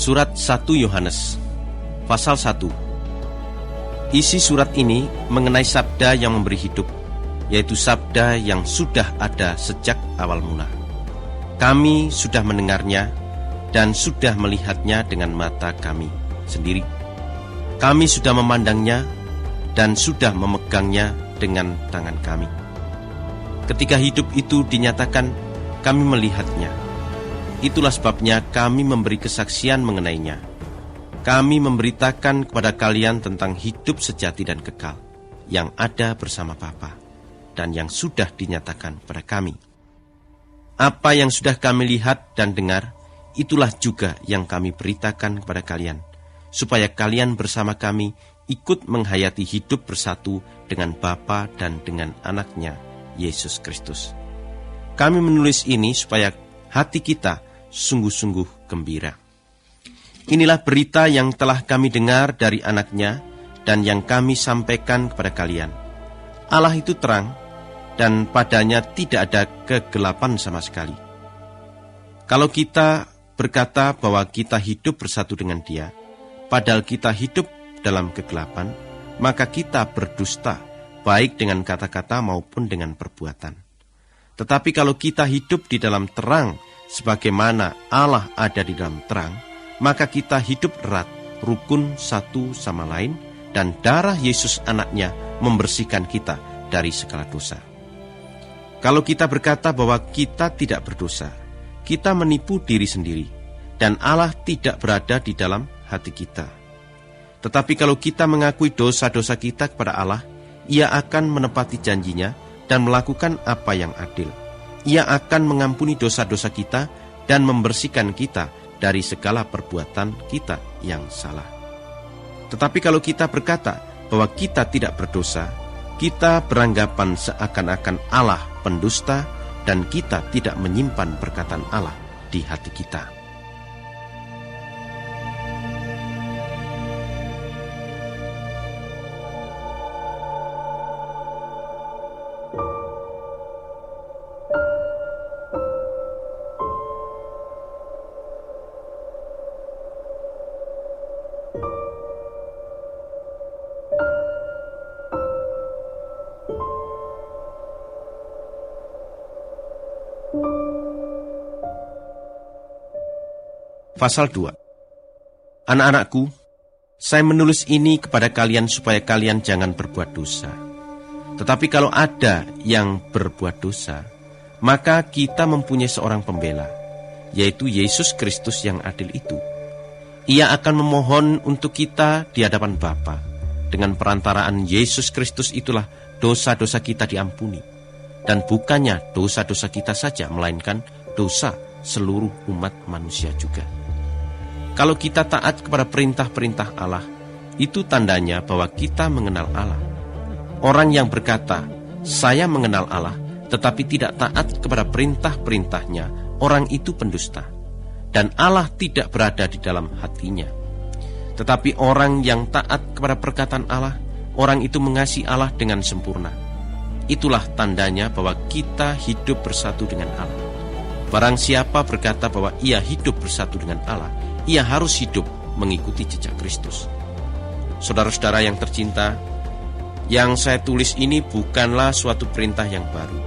Surat 1 Yohanes, pasal 1. Isi surat ini mengenai sabda yang memberi hidup, yaitu sabda yang sudah ada sejak awal mula. Kami sudah mendengarnya dan sudah melihatnya dengan mata kami sendiri. Kami sudah memandangnya dan sudah memegangnya dengan tangan kami. Ketika hidup itu dinyatakan, kami melihatnya. Itulah sebabnya kami memberi kesaksian mengenainya. Kami memberitakan kepada kalian tentang hidup sejati dan kekal yang ada bersama Bapa dan yang sudah dinyatakan pada kami. Apa yang sudah kami lihat dan dengar, itulah juga yang kami beritakan kepada kalian, supaya kalian bersama kami ikut menghayati hidup bersatu dengan Bapa dan dengan Anaknya, Yesus Kristus. Kami menulis ini supaya hati kita sungguh-sungguh gembira. Inilah berita yang telah kami dengar dari Anaknya dan yang kami sampaikan kepada kalian. Allah itu terang, dan padanya tidak ada kegelapan sama sekali. Kalau kita berkata bahwa kita hidup bersatu dengan Dia, padahal kita hidup dalam kegelapan, maka kita berdusta, baik dengan kata-kata maupun dengan perbuatan. Tetapi kalau kita hidup di dalam terang, sebagaimana Allah ada di dalam terang, maka kita hidup erat, rukun satu sama lain, dan darah Yesus Anaknya membersihkan kita dari segala dosa. Kalau kita berkata bahwa kita tidak berdosa, kita menipu diri sendiri, dan Allah tidak berada di dalam hati kita. Tetapi kalau kita mengakui dosa-dosa kita kepada Allah, Ia akan menepati janjinya dan melakukan apa yang adil. Ia akan mengampuni dosa-dosa kita dan membersihkan kita dari segala perbuatan kita yang salah. Tetapi kalau kita berkata bahwa kita tidak berdosa, kita beranggapan seakan-akan Allah pendusta dan kita tidak menyimpan perkataan Allah di hati kita. Pasal 2. Anak-anakku, saya menulis ini kepada kalian supaya kalian jangan berbuat dosa. Tetapi kalau ada yang berbuat dosa, maka kita mempunyai seorang pembela, yaitu Yesus Kristus yang adil itu. Ia akan memohon untuk kita di hadapan Bapa. Dengan perantaraan Yesus Kristus itulah dosa-dosa kita diampuni. Dan bukannya dosa-dosa kita saja, melainkan dosa seluruh umat manusia juga. Kalau kita taat kepada perintah-perintah Allah, itu tandanya bahwa kita mengenal Allah. Orang yang berkata, saya mengenal Allah, tetapi tidak taat kepada perintah-perintahnya, orang itu pendusta. Dan Allah tidak berada di dalam hatinya. Tetapi orang yang taat kepada perkataan Allah, orang itu mengasihi Allah dengan sempurna. Itulah tandanya bahwa kita hidup bersatu dengan Allah. Barang siapa berkata bahwa ia hidup bersatu dengan Allah, ia harus hidup mengikuti jejak Kristus. Saudara-saudara yang tercinta, yang saya tulis ini bukanlah suatu perintah yang baru.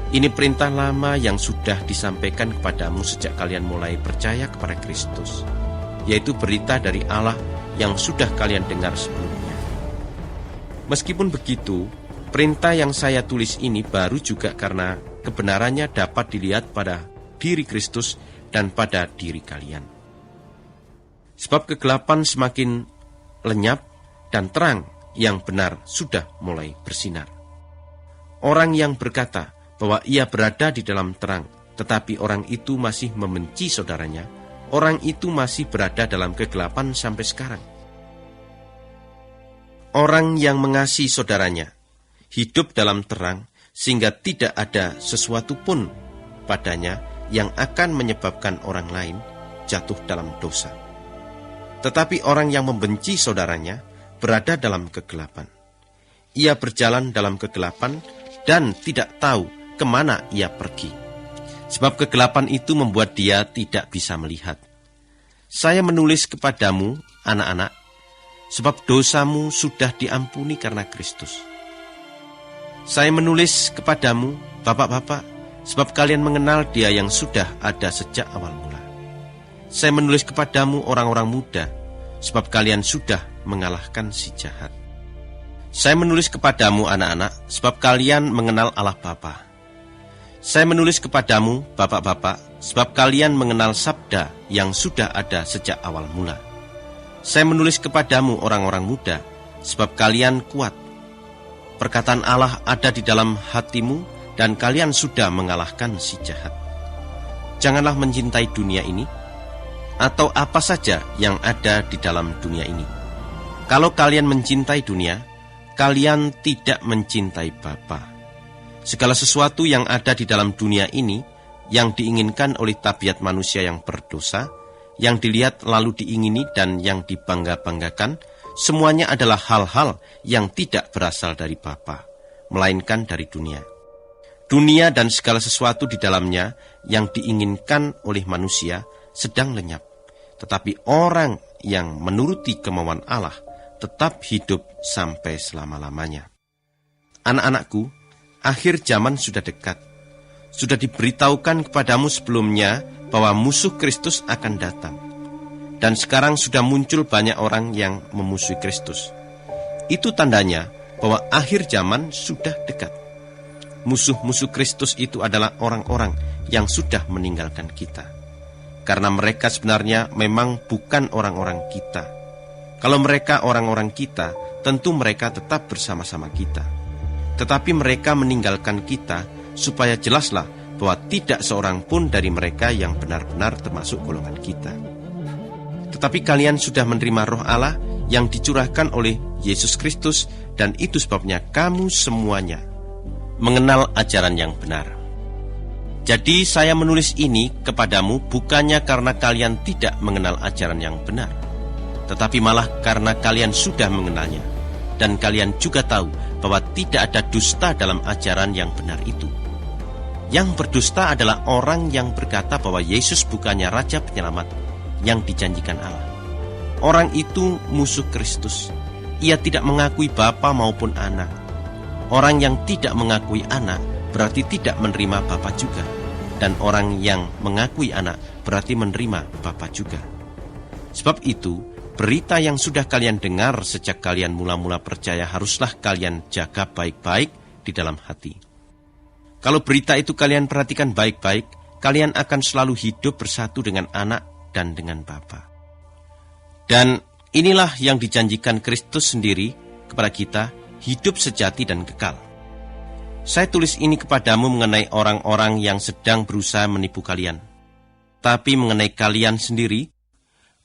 Ini perintah lama yang sudah disampaikan kepadamu sejak kalian mulai percaya kepada Kristus, yaitu berita dari Allah yang sudah kalian dengar sebelumnya. Meskipun begitu, perintah yang saya tulis ini baru juga karena kebenarannya dapat dilihat pada diri Kristus dan pada diri kalian. Sebab kegelapan semakin lenyap dan terang yang benar sudah mulai bersinar. Orang yang berkata bahwa ia berada di dalam terang, tetapi orang itu masih membenci saudaranya, orang itu masih berada dalam kegelapan sampai sekarang. Orang yang mengasihi saudaranya hidup dalam terang, sehingga tidak ada sesuatu pun padanya yang akan menyebabkan orang lain jatuh dalam dosa. Tetapi orang yang membenci saudaranya berada dalam kegelapan. Ia berjalan dalam kegelapan dan tidak tahu kemana ia pergi. Sebab kegelapan itu membuat dia tidak bisa melihat. Saya menulis kepadamu, anak-anak, sebab dosamu sudah diampuni karena Kristus. Saya menulis kepadamu, bapak-bapak, sebab kalian mengenal Dia yang sudah ada sejak awal mula. Saya menulis kepadamu, orang-orang muda, sebab kalian sudah mengalahkan si jahat. Saya menulis kepadamu, anak-anak, sebab kalian mengenal Allah Bapa. Saya menulis kepadamu, bapak-bapak, sebab kalian mengenal sabda yang sudah ada sejak awal mula. Saya menulis kepadamu, orang-orang muda, sebab kalian kuat. Perkataan Allah ada di dalam hatimu, dan kalian sudah mengalahkan si jahat. Janganlah mencintai dunia ini, atau apa saja yang ada di dalam dunia ini. Kalau kalian mencintai dunia, kalian tidak mencintai Bapa. Segala sesuatu yang ada di dalam dunia ini, yang diinginkan oleh tabiat manusia yang berdosa, yang dilihat lalu diingini dan yang dibangga-banggakan, semuanya adalah hal-hal yang tidak berasal dari Bapa, melainkan dari dunia. Dunia dan segala sesuatu di dalamnya yang diinginkan oleh manusia sedang lenyap. Tetapi orang yang menuruti kemauan Allah tetap hidup sampai selama-lamanya. Anak-anakku, akhir zaman sudah dekat. Sudah diberitahukan kepadamu sebelumnya bahwa musuh Kristus akan datang. Dan sekarang sudah muncul banyak orang yang memusuhi Kristus. Itu tandanya bahwa akhir zaman sudah dekat. Musuh-musuh Kristus itu adalah orang-orang yang sudah meninggalkan kita. Karena mereka sebenarnya memang bukan orang-orang kita. Kalau mereka orang-orang kita, tentu mereka tetap bersama-sama kita. Tetapi mereka meninggalkan kita supaya jelaslah bahwa tidak seorang pun dari mereka yang benar-benar termasuk golongan kita. Tetapi kalian sudah menerima Roh Allah yang dicurahkan oleh Yesus Kristus, dan itu sebabnya kamu semuanya mengenal ajaran yang benar. Jadi saya menulis ini kepadamu bukannya karena kalian tidak mengenal ajaran yang benar, tetapi malah karena kalian sudah mengenalnya, dan kalian juga tahu bahwa tidak ada dusta dalam ajaran yang benar itu. Yang berdusta adalah orang yang berkata bahwa Yesus bukannya Raja Penyelamat yang dijanjikan Allah. Orang itu musuh Kristus. Ia tidak mengakui Bapa maupun Anak. Orang yang tidak mengakui Anak berarti tidak menerima Bapa juga. Dan orang yang mengakui Anak berarti menerima Bapa juga. Sebab itu, berita yang sudah kalian dengar sejak kalian mula-mula percaya haruslah kalian jaga baik-baik di dalam hati. Kalau berita itu kalian perhatikan baik-baik, kalian akan selalu hidup bersatu dengan Anak dan dengan Bapa. Dan inilah yang dijanjikan Kristus sendiri kepada kita, hidup sejati dan kekal. Saya tulis ini kepadamu mengenai orang-orang yang sedang berusaha menipu kalian. Tapi mengenai kalian sendiri,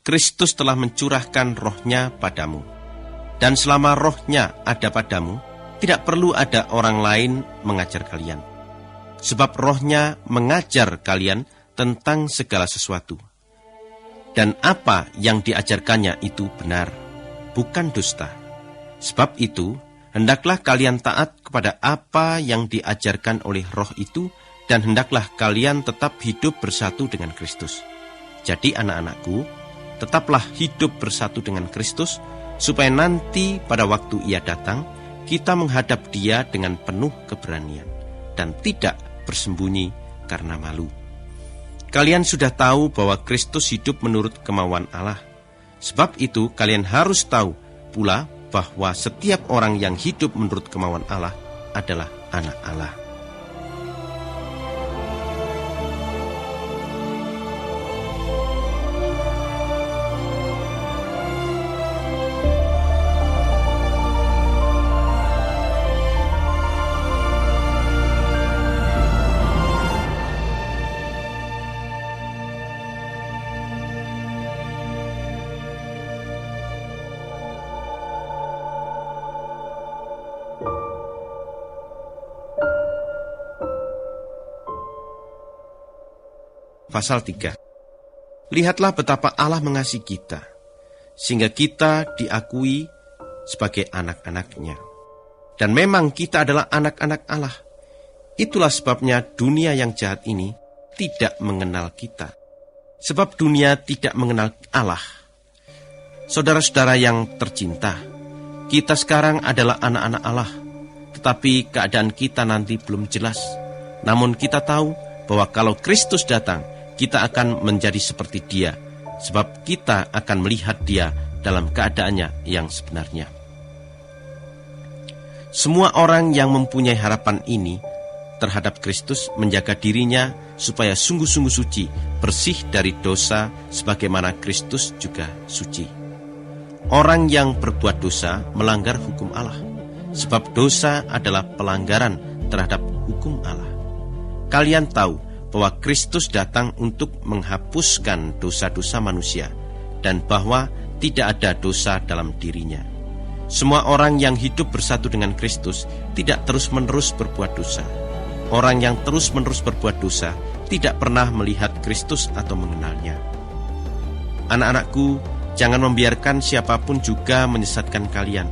Kristus telah mencurahkan Roh-Nya padamu. Dan selama Roh-Nya ada padamu, tidak perlu ada orang lain mengajar kalian. Sebab Roh-Nya mengajar kalian tentang segala sesuatu. Dan apa yang diajarkannya itu benar, bukan dusta. Sebab itu, hendaklah kalian taat kepada apa yang diajarkan oleh Roh itu, dan hendaklah kalian tetap hidup bersatu dengan Kristus. Jadi anak-anakku, tetaplah hidup bersatu dengan Kristus, supaya nanti pada waktu Ia datang, kita menghadap Dia dengan penuh keberanian, dan tidak bersembunyi karena malu. Kalian sudah tahu bahwa Kristus hidup menurut kemauan Allah. Sebab itu kalian harus tahu pula bahwa setiap orang yang hidup menurut kemauan Allah adalah anak Allah. Pasal 3. Lihatlah betapa Allah mengasihi kita, sehingga kita diakui sebagai anak-anak-Nya. Dan memang kita adalah anak-anak Allah. Itulah sebabnya dunia yang jahat ini tidak mengenal kita. Sebab dunia tidak mengenal Allah. Saudara-saudara yang tercinta, kita sekarang adalah anak-anak Allah, tetapi keadaan kita nanti belum jelas. Namun kita tahu bahwa kalau Kristus datang, kita akan menjadi seperti Dia, sebab kita akan melihat Dia dalam keadaannya yang sebenarnya. Semua orang yang mempunyai harapan ini terhadap Kristus menjaga dirinya supaya sungguh-sungguh suci, bersih dari dosa sebagaimana Kristus juga suci. Orang yang berbuat dosa melanggar hukum Allah, sebab dosa adalah pelanggaran terhadap hukum Allah. Kalian tahu bahwa Kristus datang untuk menghapuskan dosa-dosa manusia, dan bahwa tidak ada dosa dalam dirinya. Semua orang yang hidup bersatu dengan Kristus tidak terus-menerus berbuat dosa. Orang yang terus-menerus berbuat dosa tidak pernah melihat Kristus atau mengenalnya. Anak-anakku, jangan membiarkan siapapun juga menyesatkan kalian.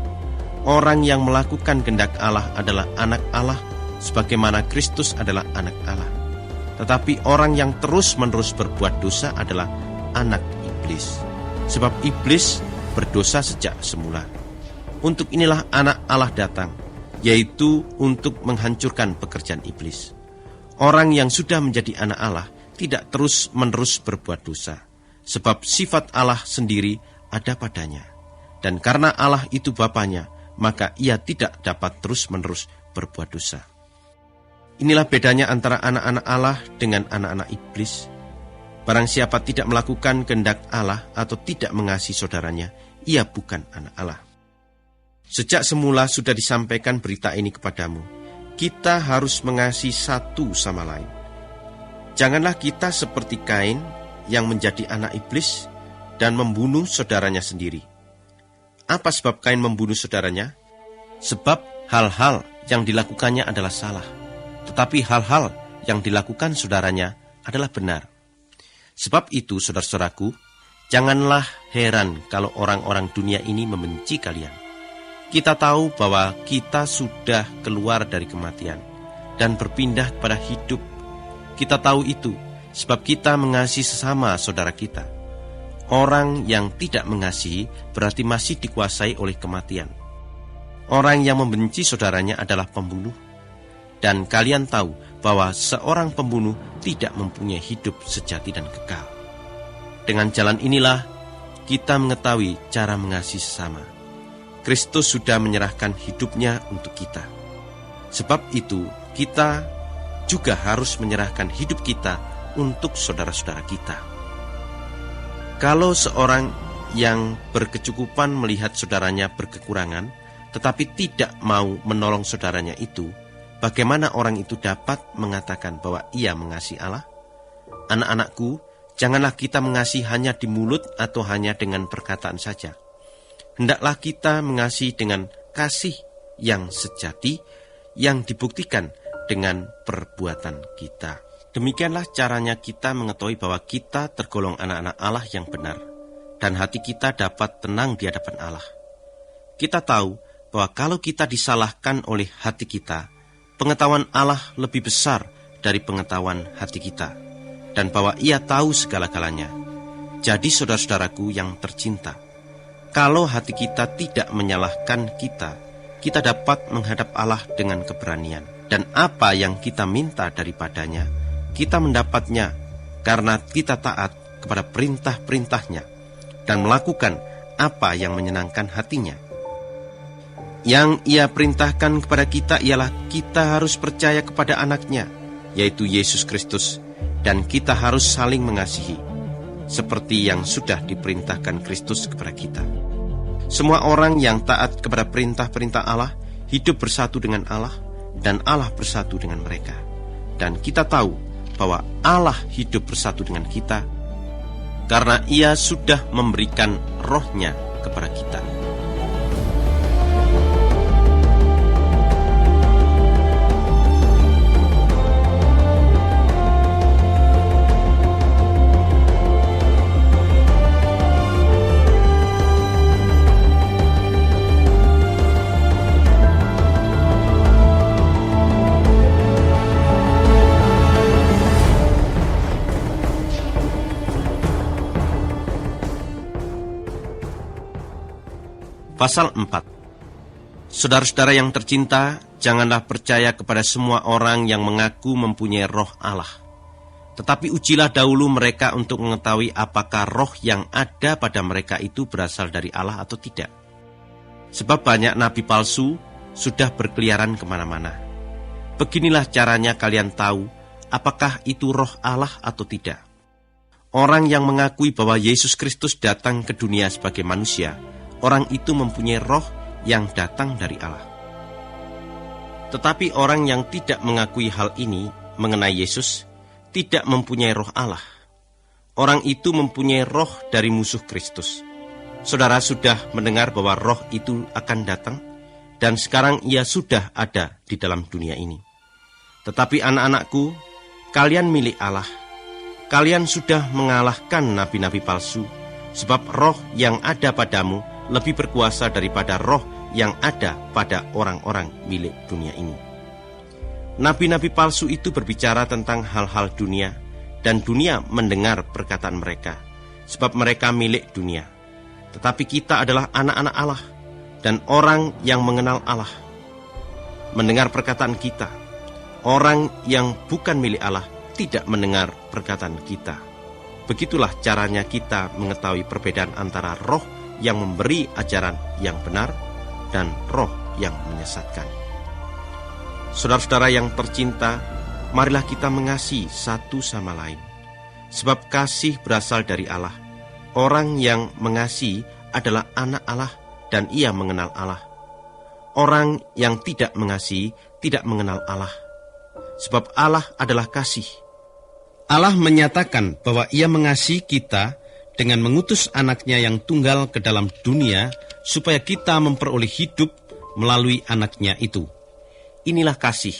Orang yang melakukan kehendak Allah adalah anak Allah, sebagaimana Kristus adalah anak Allah. Tetapi orang yang terus-menerus berbuat dosa adalah anak iblis, sebab iblis berdosa sejak semula. Untuk inilah anak Allah datang, yaitu untuk menghancurkan pekerjaan iblis. Orang yang sudah menjadi anak Allah tidak terus-menerus berbuat dosa, sebab sifat Allah sendiri ada padanya. Dan karena Allah itu Bapanya, maka ia tidak dapat terus-menerus berbuat dosa. Inilah bedanya antara anak-anak Allah dengan anak-anak iblis. Barang siapa tidak melakukan kehendak Allah atau tidak mengasihi saudaranya, ia bukan anak Allah. Sejak semula sudah disampaikan berita ini kepadamu. Kita harus mengasihi satu sama lain. Janganlah kita seperti Kain yang menjadi anak iblis dan membunuh saudaranya sendiri. Apa sebab Kain membunuh saudaranya? Sebab hal-hal yang dilakukannya adalah salah, tetapi hal-hal yang dilakukan saudaranya adalah benar. Sebab itu, saudara-saudaraku, janganlah heran kalau orang-orang dunia ini membenci kalian. Kita tahu bahwa kita sudah keluar dari kematian dan berpindah kepada hidup. Kita tahu itu sebab kita mengasihi sesama saudara kita. Orang yang tidak mengasihi berarti masih dikuasai oleh kematian. Orang yang membenci saudaranya adalah pembunuh. Dan kalian tahu bahwa seorang pembunuh tidak mempunyai hidup sejati dan kekal. Dengan jalan inilah kita mengetahui cara mengasihi sesama. Kristus sudah menyerahkan hidupnya untuk kita. Sebab itu, kita juga harus menyerahkan hidup kita untuk saudara-saudara kita. Kalau seorang yang berkecukupan melihat saudaranya berkekurangan, tetapi tidak mau menolong saudaranya itu, bagaimana orang itu dapat mengatakan bahwa ia mengasihi Allah? Anak-anakku, janganlah kita mengasihi hanya di mulut atau hanya dengan perkataan saja. Hendaklah kita mengasihi dengan kasih yang sejati, yang dibuktikan dengan perbuatan kita. Demikianlah caranya kita mengetahui bahwa kita tergolong anak-anak Allah yang benar, dan hati kita dapat tenang di hadapan Allah. Kita tahu bahwa kalau kita disalahkan oleh hati kita, pengetahuan Allah lebih besar dari pengetahuan hati kita, dan bahwa Ia tahu segala-galanya. Jadi saudara-saudaraku yang tercinta, kalau hati kita tidak menyalahkan kita, kita dapat menghadap Allah dengan keberanian. Dan apa yang kita minta daripadanya, kita mendapatnya karena kita taat kepada perintah-perintahnya dan melakukan apa yang menyenangkan hatinya. Yang Ia perintahkan kepada kita ialah kita harus percaya kepada anaknya, yaitu Yesus Kristus, dan kita harus saling mengasihi, seperti yang sudah diperintahkan Kristus kepada kita. Semua orang yang taat kepada perintah-perintah Allah hidup bersatu dengan Allah, dan Allah bersatu dengan mereka. Dan kita tahu bahwa Allah hidup bersatu dengan kita karena Ia sudah memberikan Roh-Nya kepada kita. Pasal 4. Saudara-saudara yang tercinta, janganlah percaya kepada semua orang yang mengaku mempunyai roh Allah. Tetapi ujilah dahulu mereka untuk mengetahui apakah roh yang ada pada mereka itu berasal dari Allah atau tidak. Sebab banyak nabi palsu sudah berkeliaran kemana-mana. Beginilah caranya kalian tahu apakah itu roh Allah atau tidak. Orang yang mengakui bahwa Yesus Kristus datang ke dunia sebagai manusia, orang itu mempunyai roh yang datang dari Allah. Tetapi orang yang tidak mengakui hal ini mengenai Yesus tidak mempunyai roh Allah. Orang itu mempunyai roh dari musuh Kristus. Saudara sudah mendengar bahwa roh itu akan datang, dan sekarang ia sudah ada di dalam dunia ini. Tetapi anak-anakku, kalian milik Allah. Kalian sudah mengalahkan nabi-nabi palsu, sebab roh yang ada padamu lebih berkuasa daripada roh yang ada pada orang-orang milik dunia ini. Nabi-nabi palsu itu berbicara tentang hal-hal dunia, dan dunia mendengar perkataan mereka, sebab mereka milik dunia. Tetapi kita adalah anak-anak Allah, dan orang yang mengenal Allah. Mendengar perkataan kita, orang yang bukan milik Allah tidak mendengar perkataan kita. Begitulah caranya kita mengetahui perbedaan antara roh yang memberi ajaran yang benar dan roh yang menyesatkan. Saudara-saudara yang tercinta, marilah kita mengasihi satu sama lain. Sebab kasih berasal dari Allah. Orang yang mengasihi adalah anak Allah dan ia mengenal Allah. Orang yang tidak mengasihi tidak mengenal Allah. Sebab Allah adalah kasih. Allah menyatakan bahwa ia mengasihi kita dengan mengutus anaknya yang tunggal ke dalam dunia supaya kita memperoleh hidup melalui anaknya itu. Inilah kasih.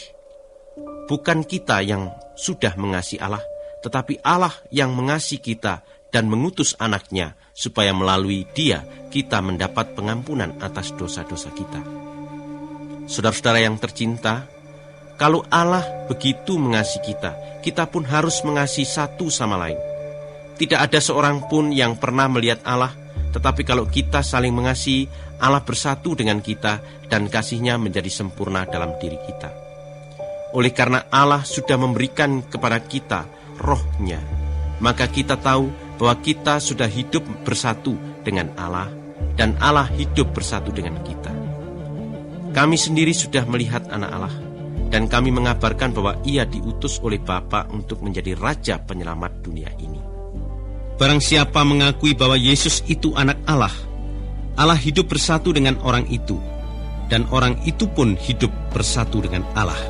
Bukan kita yang sudah mengasihi Allah, tetapi Allah yang mengasihi kita dan mengutus anaknya supaya melalui dia kita mendapat pengampunan atas dosa-dosa kita. Saudara-saudara yang tercinta, kalau Allah begitu mengasihi kita pun harus mengasihi satu sama lain. Tidak ada seorang pun yang pernah melihat Allah, tetapi kalau kita saling mengasihi, Allah bersatu dengan kita dan kasih-Nya menjadi sempurna dalam diri kita. Oleh karena Allah sudah memberikan kepada kita roh-Nya, maka kita tahu bahwa kita sudah hidup bersatu dengan Allah dan Allah hidup bersatu dengan kita. Kami sendiri sudah melihat anak Allah, dan kami mengabarkan bahwa ia diutus oleh Bapa untuk menjadi Raja Penyelamat dunia ini. Barang siapa mengakui bahwa Yesus itu anak Allah, Allah hidup bersatu dengan orang itu, dan orang itu pun hidup bersatu dengan Allah.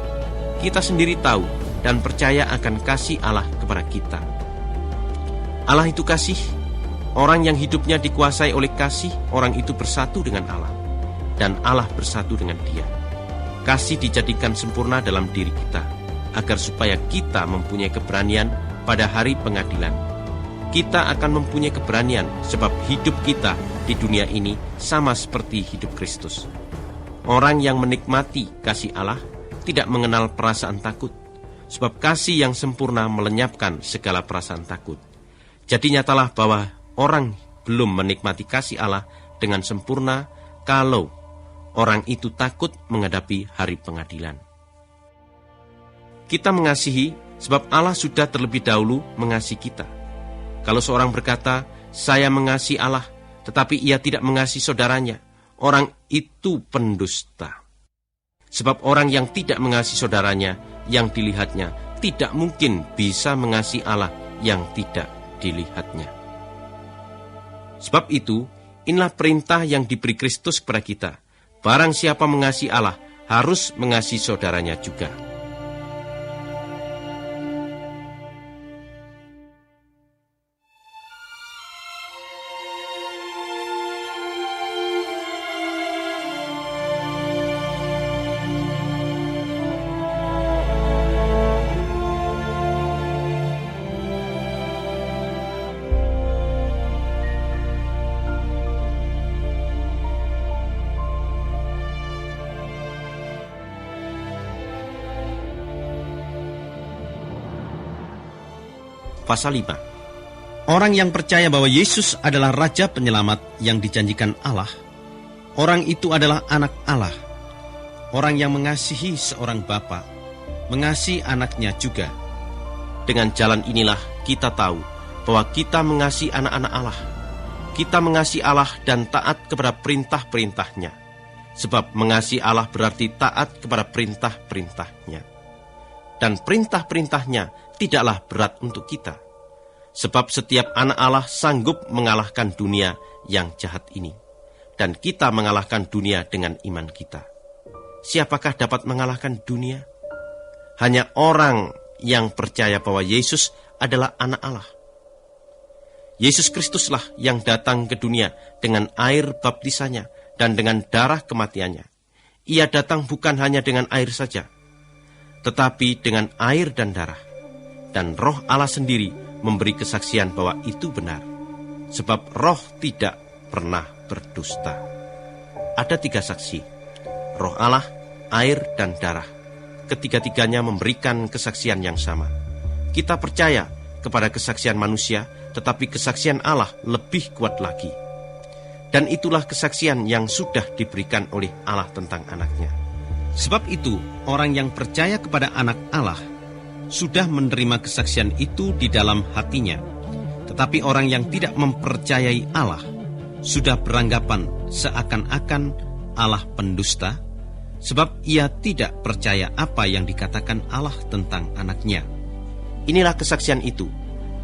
Kita sendiri tahu dan percaya akan kasih Allah kepada kita. Allah itu kasih. Orang yang hidupnya dikuasai oleh kasih, orang itu bersatu dengan Allah, dan Allah bersatu dengan dia. Kasih dijadikan sempurna dalam diri kita, agar supaya kita mempunyai keberanian pada hari pengadilan. Kita akan mempunyai keberanian sebab hidup kita di dunia ini sama seperti hidup Kristus. Orang yang menikmati kasih Allah tidak mengenal perasaan takut, sebab kasih yang sempurna melenyapkan segala perasaan takut. Jadi nyatalah bahwa orang belum menikmati kasih Allah dengan sempurna kalau orang itu takut menghadapi hari pengadilan. Kita mengasihi sebab Allah sudah terlebih dahulu mengasihi kita. Kalau seorang berkata, saya mengasihi Allah, tetapi ia tidak mengasihi saudaranya, orang itu pendusta. Sebab orang yang tidak mengasihi saudaranya, yang dilihatnya, tidak mungkin bisa mengasihi Allah yang tidak dilihatnya. Sebab itu, inilah perintah yang diberi Kristus kepada kita. Barang siapa mengasihi Allah, harus mengasihi saudaranya juga. Pasal 5. Orang yang percaya bahwa Yesus adalah Raja Penyelamat yang dijanjikan Allah, Orang itu adalah anak Allah. Orang yang mengasihi seorang bapa, mengasihi anaknya juga. Dengan jalan inilah kita tahu bahwa kita mengasihi anak-anak Allah. Kita mengasihi Allah dan taat kepada perintah-perintahnya. Sebab mengasihi Allah berarti taat kepada perintah-perintahnya. Dan perintah-perintahnya tidaklah berat untuk kita. Sebab setiap anak Allah sanggup mengalahkan dunia yang jahat ini. Dan kita mengalahkan dunia dengan iman kita. Siapakah dapat mengalahkan dunia? Hanya orang yang percaya bahwa Yesus adalah anak Allah. Yesus Kristuslah yang datang ke dunia dengan air baptisannya dan dengan darah kematiannya. Ia datang bukan hanya dengan air saja, tetapi dengan air dan darah. Dan Roh Allah sendiri memberi kesaksian bahwa itu benar. Sebab Roh tidak pernah berdusta. Ada 3 saksi, Roh Allah, air, dan darah. Ketiga-tiganya memberikan kesaksian yang sama. Kita percaya kepada kesaksian manusia, tetapi kesaksian Allah lebih kuat lagi. Dan itulah kesaksian yang sudah diberikan oleh Allah tentang anaknya. Sebab itu, orang yang percaya kepada anak Allah sudah menerima kesaksian itu di dalam hatinya. Tetapi orang yang tidak mempercayai Allah sudah beranggapan seakan-akan Allah pendusta, sebab ia tidak percaya apa yang dikatakan Allah tentang anaknya. Inilah kesaksian itu.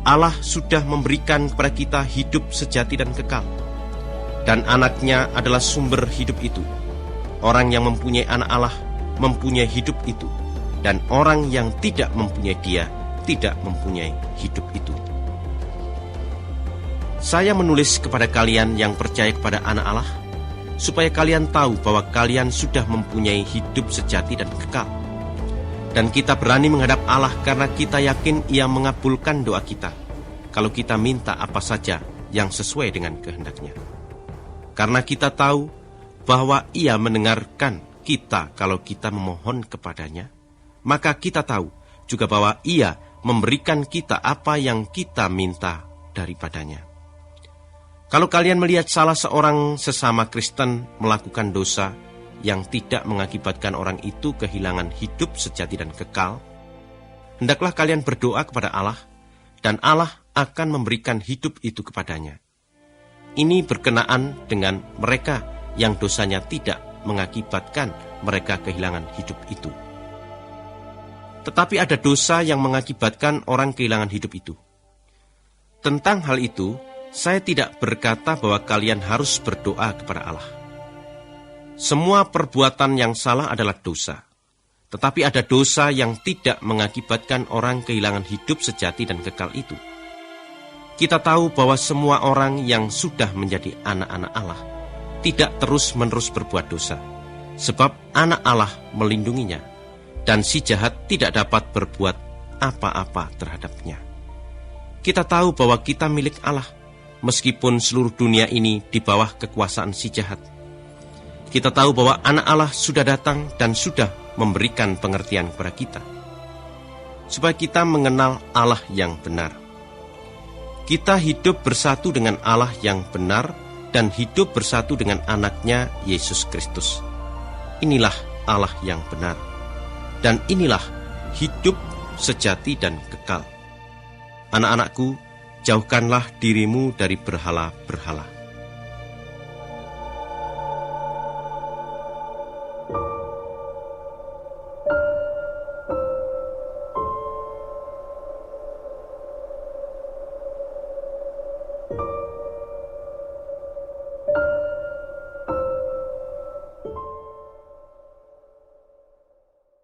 Allah sudah memberikan kepada kita hidup sejati dan kekal. Dan anaknya adalah sumber hidup itu. Orang yang mempunyai anak Allah mempunyai hidup itu. Dan orang yang tidak mempunyai Dia tidak mempunyai hidup itu. Saya menulis kepada kalian yang percaya kepada anak Allah, supaya kalian tahu bahwa kalian sudah mempunyai hidup sejati dan kekal. Dan kita berani menghadap Allah karena kita yakin Ia mengabulkan doa kita, kalau kita minta apa saja yang sesuai dengan kehendak-Nya. Karena kita tahu bahwa Ia mendengarkan kita kalau kita memohon kepada-Nya, maka kita tahu juga bahwa Ia memberikan kita apa yang kita minta daripada-Nya. Kalau kalian melihat salah seorang sesama Kristen melakukan dosa yang tidak mengakibatkan orang itu kehilangan hidup sejati dan kekal, hendaklah kalian berdoa kepada Allah, dan Allah akan memberikan hidup itu kepadanya. Ini berkenaan dengan mereka yang dosanya tidak mengakibatkan mereka kehilangan hidup itu. Tetapi ada dosa yang mengakibatkan orang kehilangan hidup itu. Tentang hal itu, saya tidak berkata bahwa kalian harus berdoa kepada Allah. Semua perbuatan yang salah adalah dosa. Tetapi ada dosa yang tidak mengakibatkan orang kehilangan hidup sejati dan kekal itu. Kita tahu bahwa semua orang yang sudah menjadi anak-anak Allah tidak terus-menerus berbuat dosa, sebab anak Allah melindunginya, dan si jahat tidak dapat berbuat apa-apa terhadapnya. Kita tahu bahwa kita milik Allah, meskipun seluruh dunia ini di bawah kekuasaan si jahat. Kita tahu bahwa anak Allah sudah datang dan sudah memberikan pengertian kepada kita, supaya kita mengenal Allah yang benar. Kita hidup bersatu dengan Allah yang benar dan hidup bersatu dengan anaknya Yesus Kristus. Inilah Allah yang benar, dan inilah hidup sejati dan kekal. Anak-anakku, jauhkanlah dirimu dari berhala-berhala.